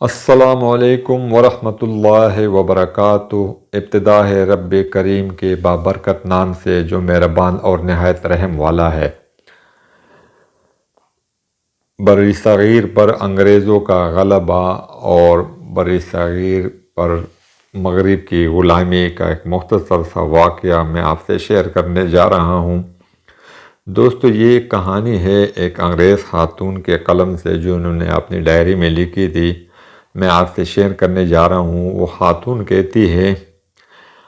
السلام علیکم ورحمۃ اللہ وبرکاتہ۔ ابتدا ہے رب کریم کے بابرکت نام سے جو مہربان اور نہایت رحم والا ہے۔ بر صغیر پر انگریزوں کا غلبہ اور بر صغیر پر مغرب کی غلامی کا ایک مختصر سا واقعہ میں آپ سے شیئر کرنے جا رہا ہوں۔ دوستو، یہ کہانی ہے ایک انگریز خاتون کے قلم سے جو انہوں نے اپنی ڈائری میں لکھی تھی، میں آپ سے شیئر کرنے جا رہا ہوں۔ وہ خاتون کہتی ہے،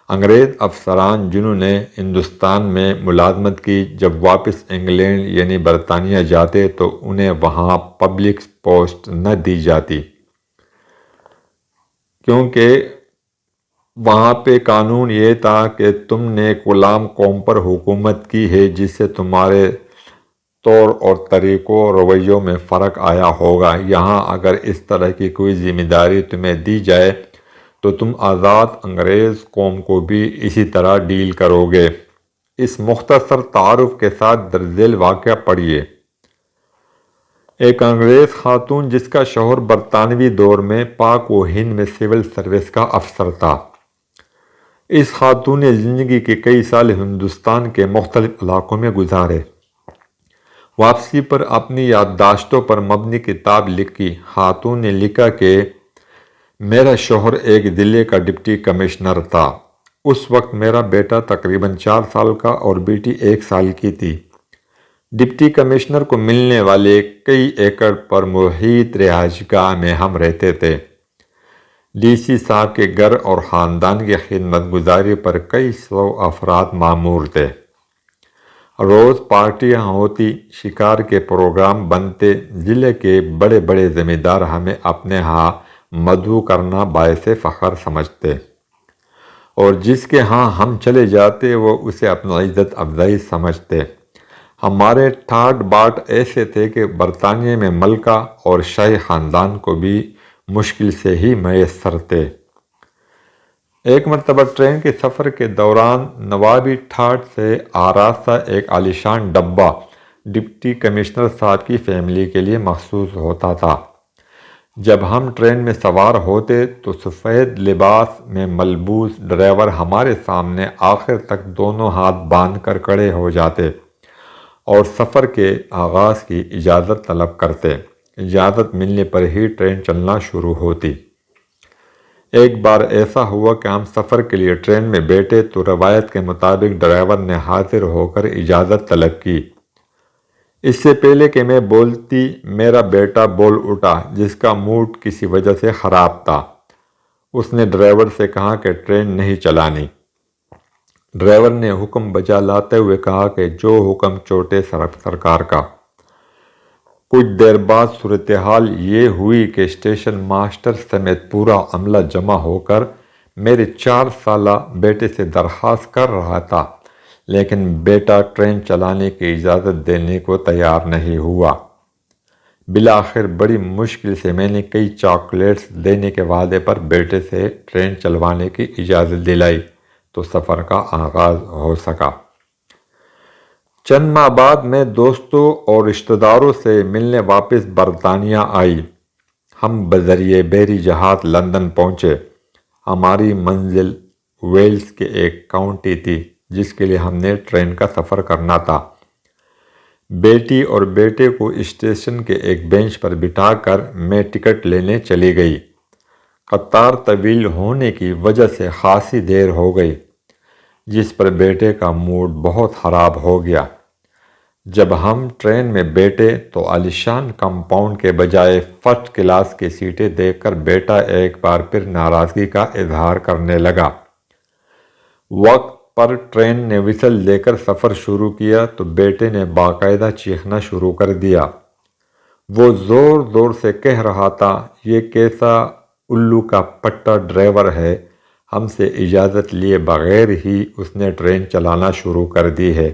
انگریز افسران جنہوں نے ہندوستان میں ملازمت کی جب واپس انگلینڈ یعنی برطانیہ جاتے تو انہیں وہاں پبلک پوسٹ نہ دی جاتی، کیونکہ وہاں پہ قانون یہ تھا کہ تم نے ایک غلام قوم پر حکومت کی ہے جس سے تمہارے طور اور طریقوں اور رویوں میں فرق آیا ہوگا۔ یہاں اگر اس طرح کی کوئی ذمہ داری تمہیں دی جائے تو تم آزاد انگریز قوم کو بھی اسی طرح ڈیل کرو گے۔ اس مختصر تعارف کے ساتھ درج ذیل واقعہ پڑھیے۔ ایک انگریز خاتون جس کا شوہر برطانوی دور میں پاک و ہند میں سول سروس کا افسر تھا۔ اس خاتون نے زندگی کے کئی سال ہندوستان کے مختلف علاقوں میں گزارے۔ واپسی پر اپنی یادداشتوں پر مبنی کتاب لکھی۔ خاتون نے لکھا کہ میرا شوہر ایک ضلع کا ڈپٹی کمشنر تھا۔ اس وقت میرا بیٹا تقریباً 4 سال کا اور بیٹی 1 سال کی تھی۔ ڈپٹی کمشنر کو ملنے والے کئی ایکڑ پر محیط رہائش گاہ میں ہم رہتے تھے۔ ڈی سی صاحب کے گھر اور خاندان کی خدمت گزاری پر کئی 100 افراد مامور تھے۔ روز پارٹیاں ہوتی، شکار کے پروگرام بنتے، ضلع کے بڑے بڑے ذمہ دار ہمیں اپنے ہاں مدعو کرنا باعث فخر سمجھتے، اور جس کے ہاں ہم چلے جاتے وہ اسے اپنا عزت افزائی سمجھتے۔ ہمارے ٹھاٹ باٹ ایسے تھے کہ برطانیہ میں ملکہ اور شاہی خاندان کو بھی مشکل سے ہی میسر تھے۔ ایک مرتبہ ٹرین کے سفر کے دوران نوابی ٹھاٹ سے آراستہ ایک عالیشان ڈبہ ڈپٹی کمشنر صاحب کی فیملی کے لیے مخصوص ہوتا تھا۔ جب ہم ٹرین میں سوار ہوتے تو سفید لباس میں ملبوس ڈرائیور ہمارے سامنے آخر تک دونوں ہاتھ باندھ کر کھڑے ہو جاتے اور سفر کے آغاز کی اجازت طلب کرتے۔ اجازت ملنے پر ہی ٹرین چلنا شروع ہوتی۔ ایک بار ایسا ہوا کہ ہم سفر کے لیے ٹرین میں بیٹھے تو روایت کے مطابق ڈرائیور نے حاضر ہو کر اجازت طلب کی۔ اس سے پہلے کہ میں بولتی میرا بیٹا بول اٹھا جس کا موڈ کسی وجہ سے خراب تھا۔ اس نے ڈرائیور سے کہا کہ ٹرین نہیں چلانی۔ ڈرائیور نے حکم بجا لاتے ہوئے کہا کہ جو حکم چھوٹے سرکار کا۔ کچھ دیر بعد صورتحال یہ ہوئی کہ اسٹیشن ماسٹر سمیت پورا عملہ جمع ہو کر میرے 4 سالہ بیٹے سے درخواست کر رہا تھا، لیکن بیٹا ٹرین چلانے کی اجازت دینے کو تیار نہیں ہوا۔ بالآخر بڑی مشکل سے میں نے کئی چاکلیٹس دینے کے وعدے پر بیٹے سے ٹرین چلوانے کی اجازت دلائی تو سفر کا آغاز ہو سکا۔ چند ماہ بعد میں دوستوں اور رشتہ داروں سے ملنے واپس برطانیہ آئی۔ ہم بذریعہ بحری جہاز لندن پہنچے۔ ہماری منزل ویلز کے ایک کاؤنٹی تھی جس کے لیے ہم نے ٹرین کا سفر کرنا تھا۔ بیٹی اور بیٹے کو اسٹیشن کے ایک بینچ پر بٹھا کر میں ٹکٹ لینے چلی گئی۔ قطار طویل ہونے کی وجہ سے خاصی دیر ہو گئی، جس پر بیٹے کا موڈ بہت خراب ہو گیا۔ جب ہم ٹرین میں بیٹھے تو عالیشان کمپاؤنڈ کے بجائے فرسٹ کلاس کی سیٹیں دیکھ کر بیٹا ایک بار پھر ناراضگی کا اظہار کرنے لگا۔ وقت پر ٹرین نے وسل دے کر سفر شروع کیا تو بیٹے نے باقاعدہ چیخنا شروع کر دیا۔ وہ زور زور سے کہہ رہا تھا، یہ کیسا الو کا پٹا ڈرائیور ہے، ہم سے اجازت لیے بغیر ہی اس نے ٹرین چلانا شروع کر دی ہے۔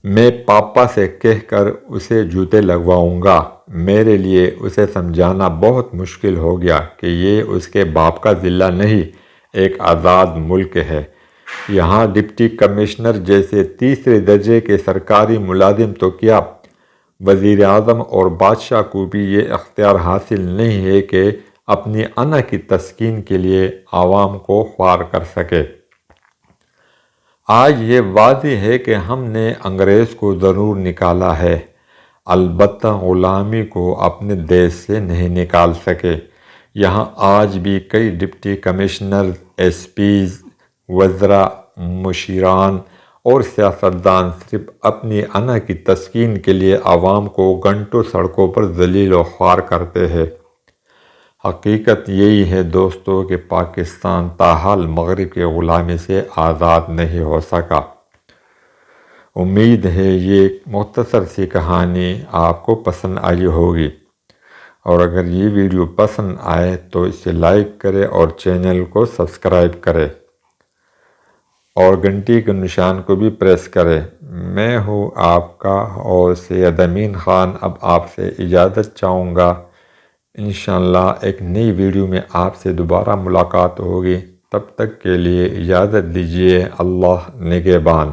میں پاپا سے کہہ کر اسے جوتے لگواؤں گا۔ میرے لیے اسے سمجھانا بہت مشکل ہو گیا کہ یہ اس کے باپ کا ضلع نہیں، ایک آزاد ملک ہے۔ یہاں ڈپٹی کمشنر جیسے تیسرے درجے کے سرکاری ملازم تو کیا، وزیر اعظم اور بادشاہ کو بھی یہ اختیار حاصل نہیں ہے کہ اپنی انا کی تسکین کے لیے عوام کو خوار کر سکے۔ آج یہ واضح ہے کہ ہم نے انگریز کو ضرور نکالا ہے، البتہ غلامی کو اپنے دیش سے نہیں نکال سکے۔ یہاں آج بھی کئی ڈپٹی کمشنرز، ایس پیز، وزراء، مشیران اور سیاستدان صرف اپنی انا کی تسکین کے لیے عوام کو گھنٹوں سڑکوں پر ذلیل و خوار کرتے ہیں۔ حقیقت یہی ہے دوستو کہ پاکستان تاحال مغرب کی غلامی سے آزاد نہیں ہو سکا۔ امید ہے یہ مختصر سی کہانی آپ کو پسند آئی ہوگی، اور اگر یہ ویڈیو پسند آئے تو اسے لائک کرے اور چینل کو سبسکرائب کرے اور گھنٹی کے نشان کو بھی پریس کرے۔ میں ہوں آپ کا اور سید امین خان اب آپ سے اجازت چاہوں گا۔ انشاءاللہ ایک نئی ویڈیو میں آپ سے دوبارہ ملاقات ہوگی، تب تک کے لیے اجازت دیجیے۔ اللہ نگہبان۔